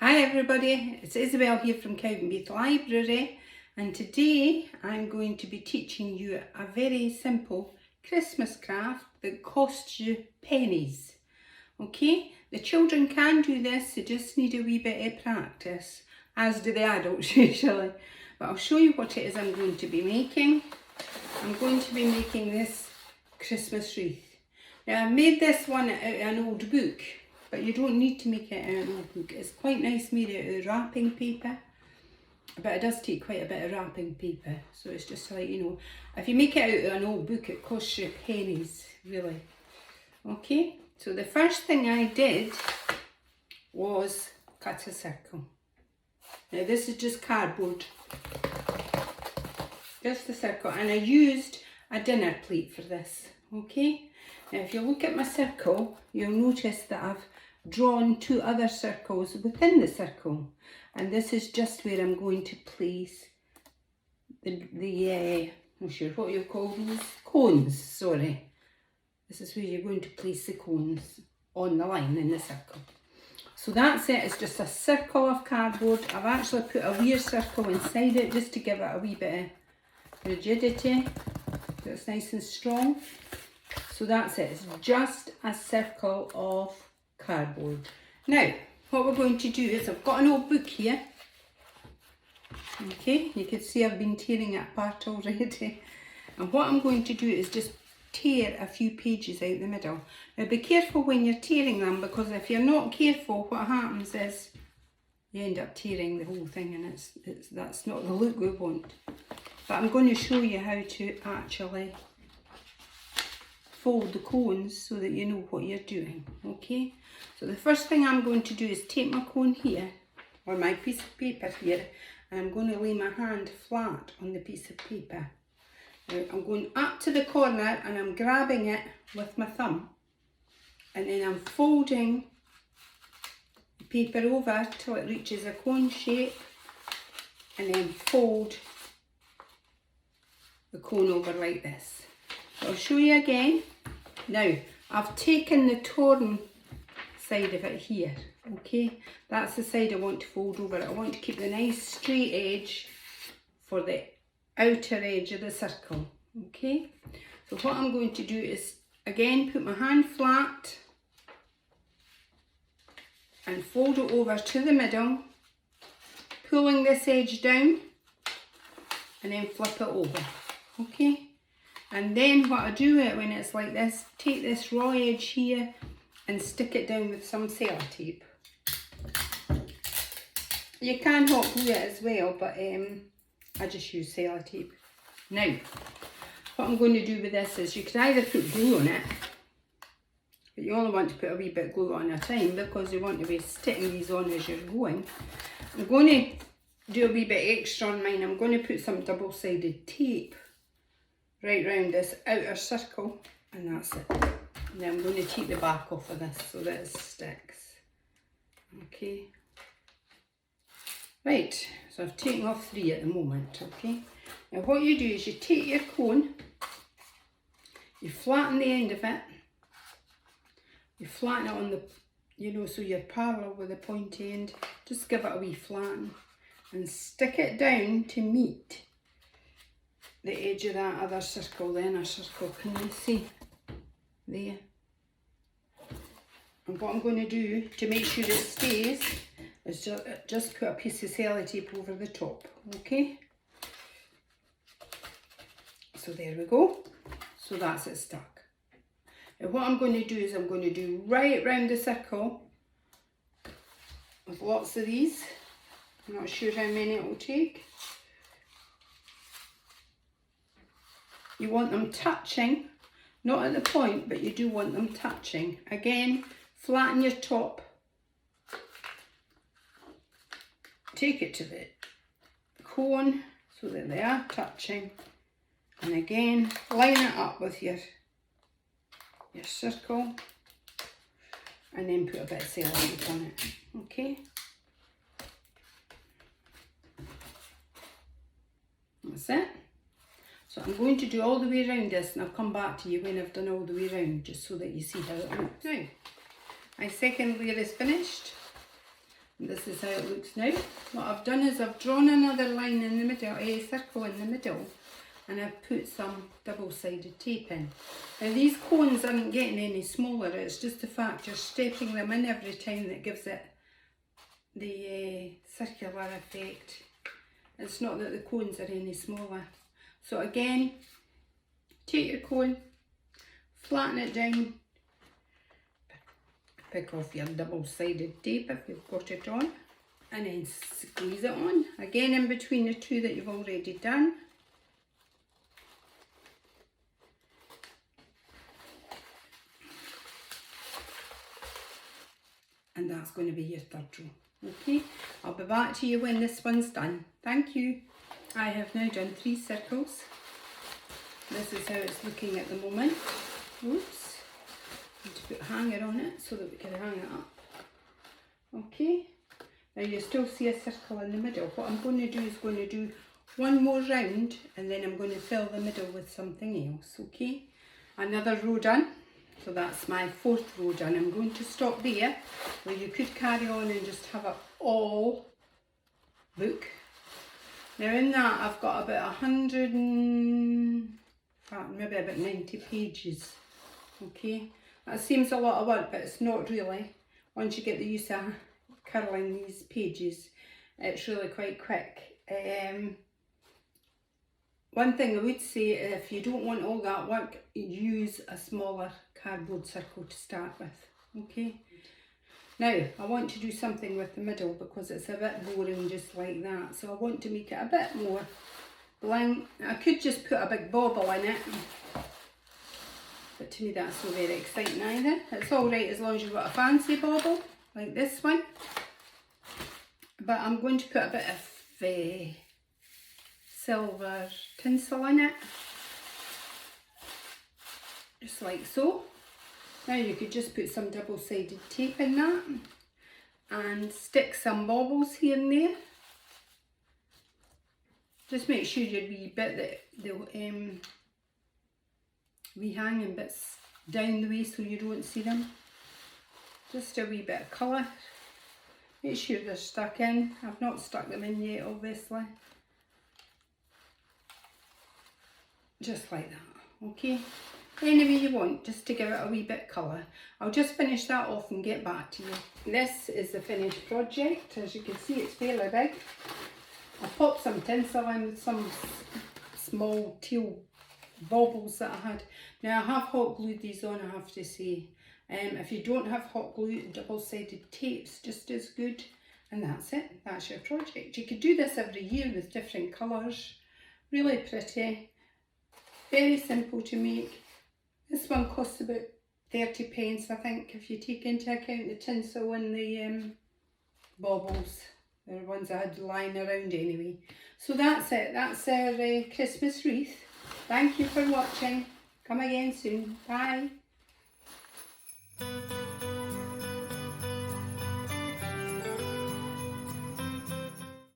Hi everybody, it's Isobel here from Cowdenbeath Library, and today I'm going to be teaching you a very simple Christmas craft that costs you pennies. Okay, the children can do this, they just need a wee bit of practice, as do the adults usually. But I'll show you what it is I'm going to be making. I'm going to be making this Christmas wreath. Now I made this one out of an old book, but you don't need to make it out of an old book. It's quite nice made out of wrapping paper, but it does take quite a bit of wrapping paper. So it's just like, you know, if you make it out of an old book, it costs you pennies, really. Okay, so the first thing I did was cut a circle. Now this is just cardboard, just a circle, and I used a dinner plate for this, okay? Now if you look at my circle, you'll notice that I've drawn two other circles within the circle, and this is just where I'm going to place I'm not sure what you call these, cones, sorry. This is where you're going to place the cones on the line in the circle. So that's it, it's just a circle of cardboard. I've actually put a weird circle inside it just to give it a wee bit of rigidity, so it's nice and strong. So that's it, it's just a circle of cardboard. Now, what we're going to do is, I've got an old book here. Okay, you can see I've been tearing it apart already. And what I'm going to do is just tear a few pages out the middle. Now be careful when you're tearing them, because if you're not careful, what happens is you end up tearing the whole thing, and that's not the look we want. But I'm going to show you how to actually fold the cones so that you know what you're doing, okay? So the first thing I'm going to do is take my cone here, or my piece of paper here, and I'm going to lay my hand flat on the piece of paper. Now I'm going up to the corner and I'm grabbing it with my thumb, and then I'm folding the paper over till it reaches a cone shape, and then fold the cone over like this. So I'll show you again. Now, I've taken the torn side of it here, okay? That's the side I want to fold over. I want to keep the nice straight edge for the outer edge of the circle, okay? So what I'm going to do is, again, put my hand flat and fold it over to the middle, pulling this edge down, and then flip it over, okay? And then what I do when it's like this, take this raw edge here and stick it down with some sellotape. You can hot glue it as well, but I just use sellotape. Now, what I'm going to do with this is, you could either put glue on it, but you only want to put a wee bit of glue on at a time, because you want to be sticking these on as you're going. I'm going to do a wee bit extra on mine. I'm going to put some double-sided tape right round this outer circle, and that's it. And then I'm going to take the back off of this so that it sticks. Okay. Right, so I've taken off 3 at the moment, okay. Now what you do is you take your cone, you flatten the end of it, you flatten it on the, you know, so you're parallel with the pointy end, just give it a wee flatten, and stick it down to meet the edge of that other circle, the inner circle. Can you see? There. And what I'm going to do to make sure it stays is just put a piece of sellotape over the top, okay? So there we go. So that's it stuck. Now what I'm going to do is, I'm going to do right round the circle with lots of these. I'm not sure how many it will take. You want them touching, not at the point, but you do want them touching. Again, flatten your top, take it to the cone so that they are touching, and again, line it up with your circle, and then put a bit of sellotape on it, okay? That's it. So I'm going to do all the way around this, and I'll come back to you when I've done all the way around, just so that you see how it looks. Now, my second layer is finished. And this is how it looks now. What I've done is I've drawn another line in the middle, a circle in the middle, and I've put some double-sided tape in. Now these cones aren't getting any smaller, it's just the fact you're stepping them in every time that gives it the circular effect. It's not that the cones are any smaller. So again, take your cone, flatten it down, pick off your double-sided tape if you've got it on, and then squeeze it on, again in between the two that you've already done. And that's going to be your third row. Okay, I'll be back to you when this one's done. Thank you. I have now done 3 circles. This is how it's looking at the moment. Oops. Need to put a hanger on it so that we can hang it up. Okay. Now you still see a circle in the middle. What I'm going to do is going to do one more round and then I'm going to fill the middle with something else. Okay. Another row done. So that's my 4th row done. I'm going to stop there, where you could carry on and just have it all book. Now in that I've got about 100 and maybe about 90 pages. Okay, that seems a lot of work, but it's not really. Once you get the use of curling these pages, it's really quite quick. One thing I would say, if you don't want all that work, use a smaller cardboard circle to start with. Okay. Now I want to do something with the middle because it's a bit boring just like that. So I want to make it a bit more bling. I could just put a big bauble in it, but to me that's not very exciting either. It's alright as long as you've got a fancy bauble like this one. But I'm going to put a bit of silver tinsel in it, just like so. Now you could just put some double-sided tape in that and stick some baubles here and there. Just make sure your wee bit that the wee hanging bits down the way so you don't see them. Just a wee bit of colour. Make sure they're stuck in. I've not stuck them in yet, obviously. Just like that, okay? Any way you want, just to give it a wee bit colour. I'll just finish that off and get back to you. This is the finished project. As you can see, it's fairly big. I popped some tinsel in with some small teal baubles that I had. Now I have hot glued these on, I have to say. If you don't have hot glue, double-sided tape's just as good. And that's it, that's your project. You could do this every year with different colours. Really pretty. Very simple to make. This one costs about 30 pence, I think, if you take into account the tinsel and the baubles. They're the ones I had lying around anyway. So that's it. That's our Christmas wreath. Thank you for watching. Come again soon. Bye.